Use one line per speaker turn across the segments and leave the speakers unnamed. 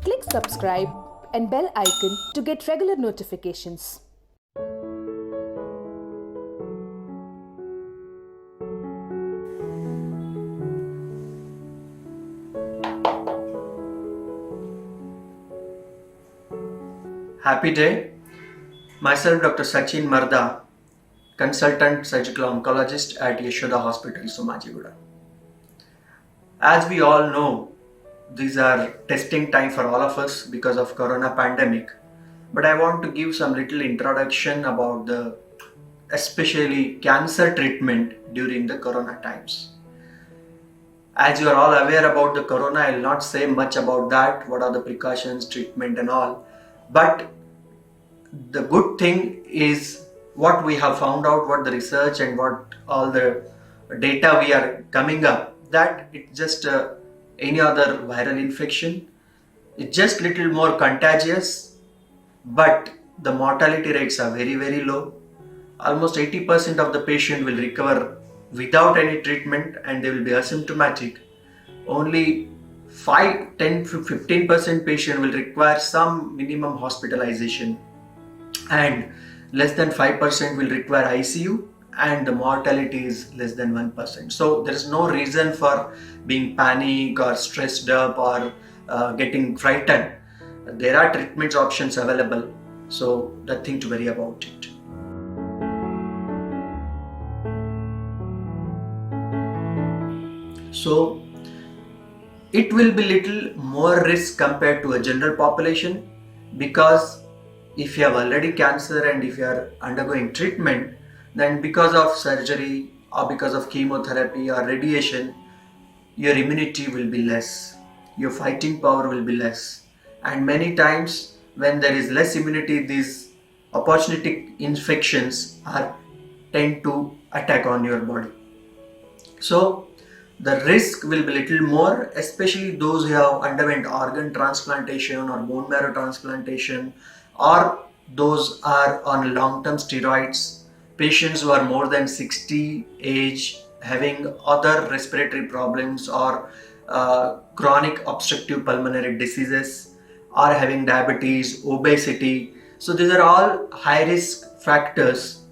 Click subscribe and bell icon to get regular notifications.
Happy day. Myself, Dr. Sachin Marda, consultant surgical oncologist at Yashoda Hospital, Somajiguda. As we all know, these are testing time for all of us because of corona pandemic. But I want to give some little introduction about the especially cancer treatment during the corona times. As you are all aware about the corona, I will not say much about that, what are the precautions, treatment and all. But the good thing is what we have found out, what the research and what all the data we are coming up, that it's just any other viral infection. It's just little more contagious, but the mortality rates are very, very low. Almost 80% of the patient will recover without any treatment and they will be asymptomatic. Only 5, 10 to 15% patient will require some minimum hospitalization, and less than 5% will require ICU, and the mortality is less than 1%. So there is no reason for being panic or stressed up or getting frightened. There are treatment options available, so nothing to worry about it. So it will be little more risk compared to a general population, because if you have already cancer and if you are undergoing treatment, then because of surgery or because of chemotherapy or radiation, your immunity will be less, your fighting power will be less, and many times when there is less immunity, these opportunistic infections are tend to attack on your body. So the risk will be little more, especially those who have underwent organ transplantation or bone marrow transplantation, or those are on long-term steroids, patients who are more than 60 age, having other respiratory problems or chronic obstructive pulmonary diseases, or having diabetes, obesity. So these are all high risk factors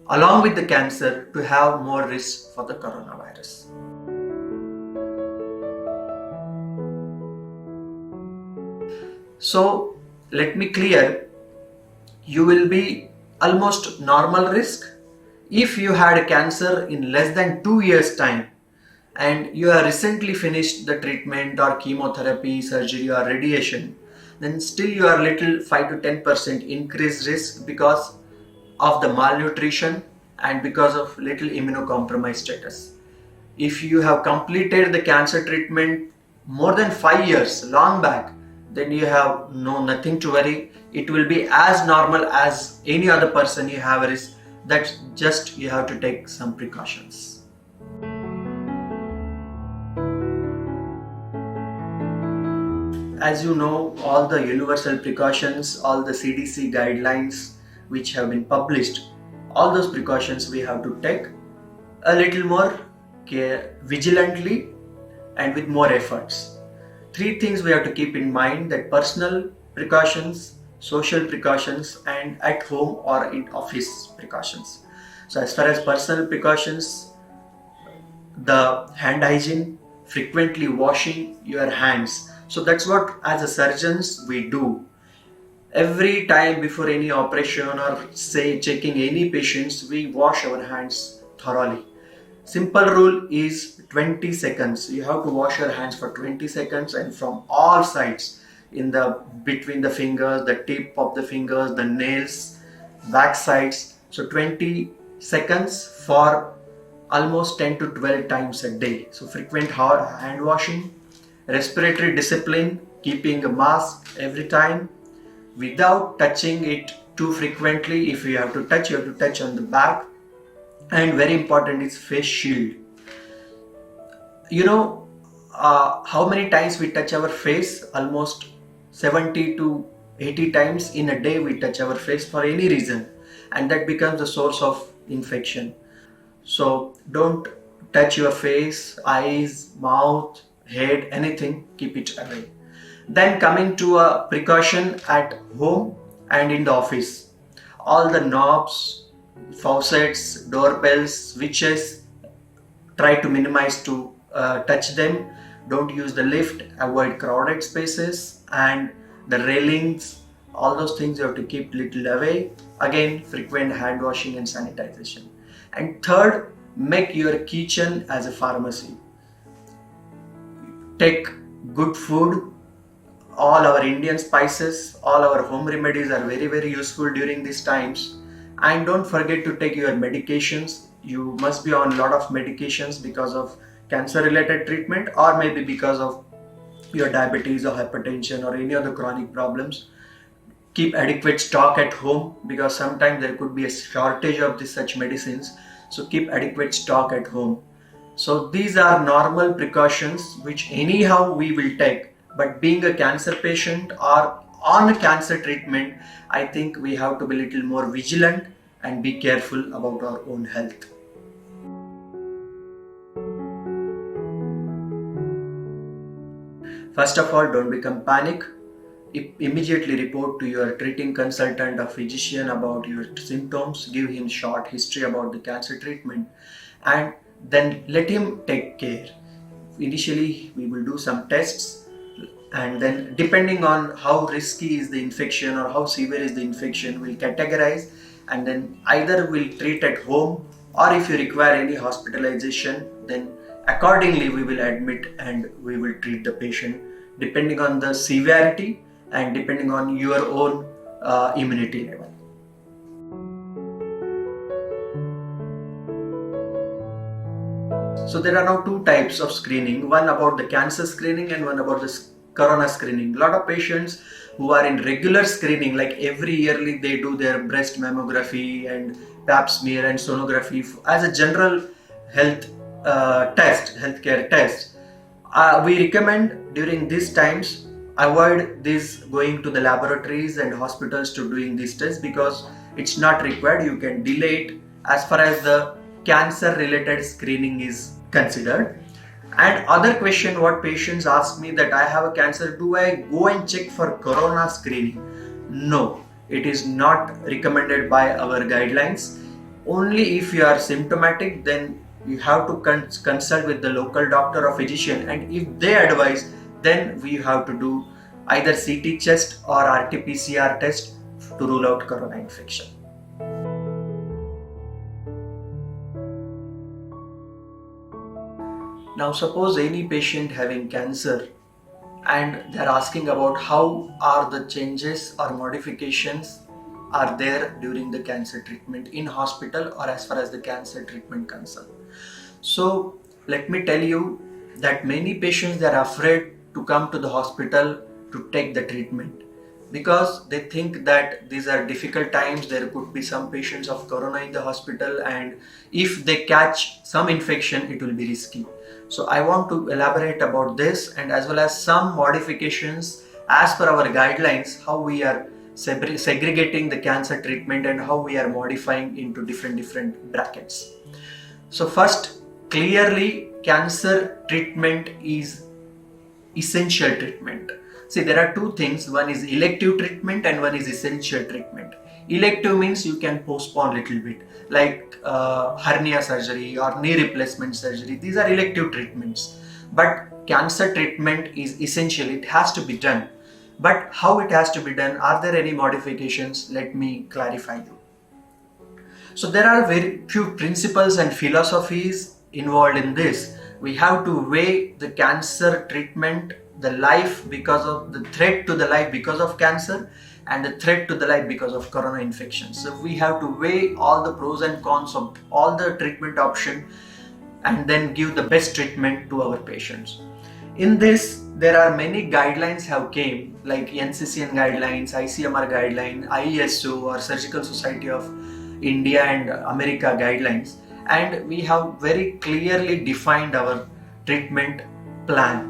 along with the cancer to have more risk for the coronavirus. So let me clear, you will be almost normal risk if you had cancer in less than 2 years time and you have recently finished the treatment or chemotherapy, surgery or radiation, then still you are little 5 to 10% increased risk because of the malnutrition and because of little immunocompromised status. If you have completed the cancer treatment more than 5 years long back, then you have nothing to worry. It will be as normal as any other person you have a risk. That's just you have to take some precautions. As you know, all the universal precautions, all the CDC guidelines which have been published, all those precautions we have to take a little more vigilantly and with more efforts. 3 things we have to keep in mind: that personal precautions, social precautions, and at home or in office precautions. So as far as personal precautions, the hand hygiene, frequently washing your hands. So that's what as a surgeons we do. Every time before any operation or say checking any patients, we wash our hands thoroughly. Simple rule is 20 seconds. You have to wash your hands for 20 seconds and from all sides, in the between the fingers, the tip of the fingers, the nails, back sides. So 20 seconds for almost 10 to 12 times a day. So frequent hand washing, respiratory discipline, keeping a mask every time without touching it too frequently. If you have to touch, you have to touch on the back. And very important is face shield. You know how many times we touch our face? Almost 70 to 80 times in a day we touch our face for any reason, and that becomes the source of infection. So don't touch your face, eyes, mouth, head, anything, keep it away. Then coming to a precaution at home and in the office. All the knobs, faucets, doorbells, switches, try to minimize to touch them. Don't use the lift, avoid crowded spaces, and the railings, all those things you have to keep little away. Again, frequent hand washing and sanitization. And third, make your kitchen as a pharmacy. Take good food. All our Indian spices, all our home remedies are very useful during these times. And don't forget to take your medications. You must be on a lot of medications because of cancer related treatment, or maybe because of your diabetes or hypertension or any other chronic problems. Keep adequate stock at home because sometimes there could be a shortage of such medicines. So keep adequate stock at home. So these are normal precautions which anyhow we will take. But being a cancer patient or on a cancer treatment, I think we have to be a little more vigilant and be careful about our own health. First of all, don't become panic. Immediately report to your treating consultant or physician about your symptoms. Give him short history about the cancer treatment and then let him take care. Initially, we will do some tests, and then depending on how risky is the infection or how severe is the infection, we'll categorize, and then either we'll treat at home, or if you require any hospitalization, then accordingly we will admit and we will treat the patient depending on the severity and depending on your own immunity level. So there are now two types of screening, one about the cancer screening and one about the corona screening. A lot of patients who are in regular screening, like every yearly they do their breast mammography and pap smear and sonography as a general health healthcare test. We recommend during these times avoid this going to the laboratories and hospitals to doing these tests because it's not required. You can delay it as far as the cancer related screening is considered. And other question what patients ask me that I have a cancer, do I go and check for corona screening? No, it is not recommended by our guidelines. Only if you are symptomatic, then you have to consult with the local doctor or physician, and if they advise, then we have to do either CT chest or RT-PCR test to rule out corona infection. Now suppose any patient having cancer and they are asking about how are the changes or modifications are there during the cancer treatment in hospital or as far as the cancer treatment concerned. So let me tell you that many patients, they are afraid to come to the hospital to take the treatment because they think that these are difficult times. There could be some patients of corona in the hospital, and if they catch some infection, it will be risky. So I want to elaborate about this and as well as some modifications as per our guidelines, how we are segregating the cancer treatment and how we are modifying into different brackets. So first, clearly cancer treatment is essential treatment. See, there are two things. One is elective treatment and one is essential treatment. Elective means you can postpone little bit, like hernia surgery or knee replacement surgery. These are elective treatments. But cancer treatment is essential. It has to be done. But how it has to be done? Are there any modifications? Let me clarify you. So there are very few principles and philosophies involved in this. We have to weigh the cancer treatment, the life because of the threat to the life because of cancer, and the threat to the life because of corona infection. So we have to weigh all the pros and cons of all the treatment options and then give the best treatment to our patients. In this, there are many guidelines have came, like NCCN guidelines, ICMR guideline, IESO or Surgical Society of India and America guidelines, and we have very clearly defined our treatment plan.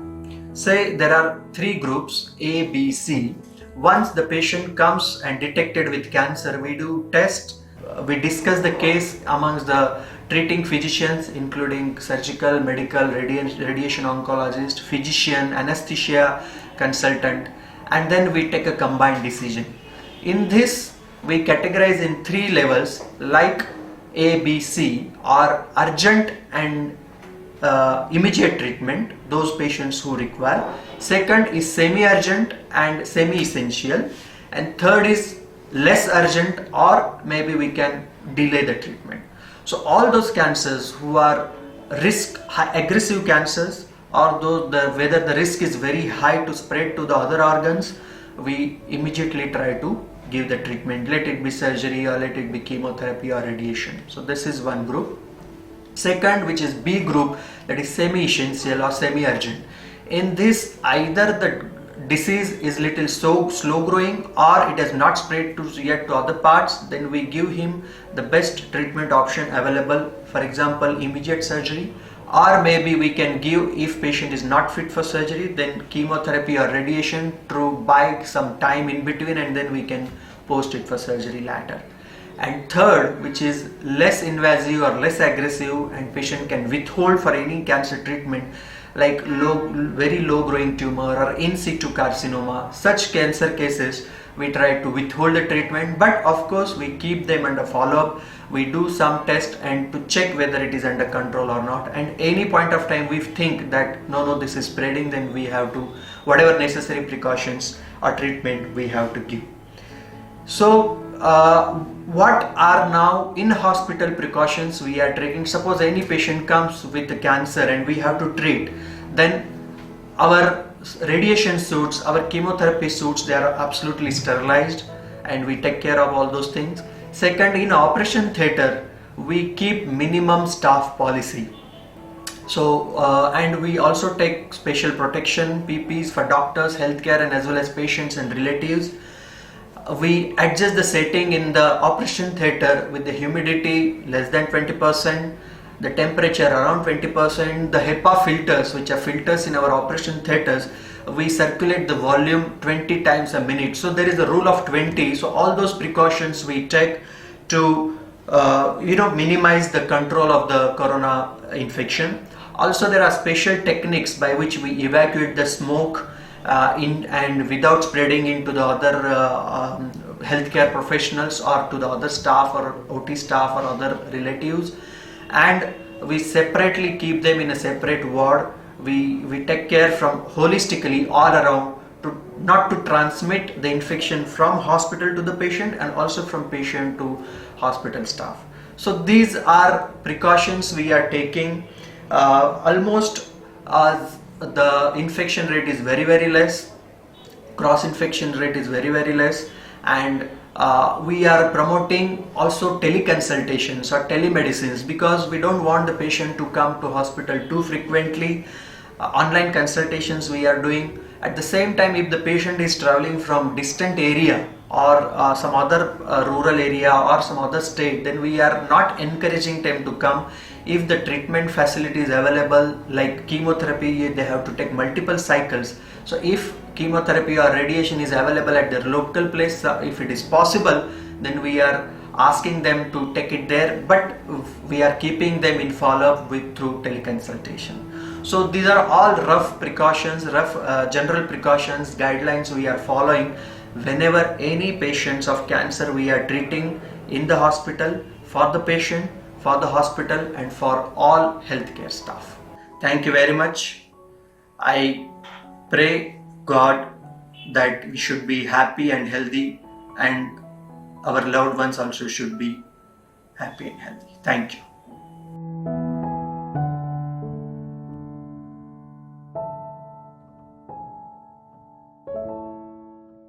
Say there are three groups A, B, C. Once the patient comes and detected with cancer, we do test, we discuss the case amongst the treating physicians, including surgical, medical, radiation oncologist, physician, anesthesia, consultant, and then we take a combined decision. In this, we categorize in 3 levels like A, B, C are urgent and immediate treatment, those patients who require. Second is semi-urgent and semi-essential, and third is less urgent, or maybe we can delay the treatment. So all those cancers who are aggressive cancers, or those whether the risk is very high to spread to the other organs, we immediately try to give the treatment, let it be surgery or let it be chemotherapy or radiation. So this is one group. Second, which is B group, that is semi-essential or semi-urgent. In this, either the disease is little so slow growing or it has not spread yet to other parts, then we give him the best treatment option available, for example immediate surgery, or maybe we can give, if patient is not fit for surgery, then chemotherapy or radiation to buy some time in between, and then we can post it for surgery later. And third, which is less invasive or less aggressive, and patient can withhold for any cancer treatment, like very low growing tumor or in situ carcinoma. Such cancer cases we try to withhold the treatment, but of course we keep them under follow-up. We do some test and to check whether it is under control or not, and any point of time we think that no, this is spreading, then we have to, whatever necessary precautions or treatment we have to give. So what are now in hospital precautions we are taking? Suppose any patient comes with the cancer and we have to treat, then our radiation suits, our chemotherapy suits, they are absolutely sterilized and we take care of all those things. Second, in operation theatre we keep minimum staff policy. So and we also take special protection PPs for doctors, healthcare, and as well as patients and relatives. We adjust the setting in the operation theatre with the humidity less than 20%, the temperature around 20%, the HEPA filters, which are filters in our operation theatres, we circulate the volume 20 times a minute. So there is a rule of 20. So all those precautions we take to minimize the control of the corona infection. Also there are special techniques by which we evacuate the smoke in and without spreading into the other healthcare professionals or to the other staff or OT staff or other relatives, and we separately keep them in a separate ward. We take care from holistically all around to not to transmit the infection from hospital to the patient and also from patient to hospital staff. So these are precautions we are taking. Almost the infection rate is very less, cross infection rate is very less, and we are promoting also teleconsultations or telemedicines, because we don't want the patient to come to hospital too frequently. Online consultations we are doing. At the same time, if the patient is traveling from distant area or some other rural area or some other state, then we are not encouraging them to come. If the treatment facility is available, like chemotherapy, they have to take multiple cycles. So if chemotherapy or radiation is available at their local place, if it is possible, then we are asking them to take it there, but we are keeping them in follow-up through teleconsultation. So these are all rough precautions, general precautions, guidelines we are following whenever any patients of cancer we are treating in the hospital, for the patient, for the hospital, and for all healthcare staff. Thank you very much. I pray God that we should be happy and healthy, and our loved ones also should be happy and healthy. Thank you.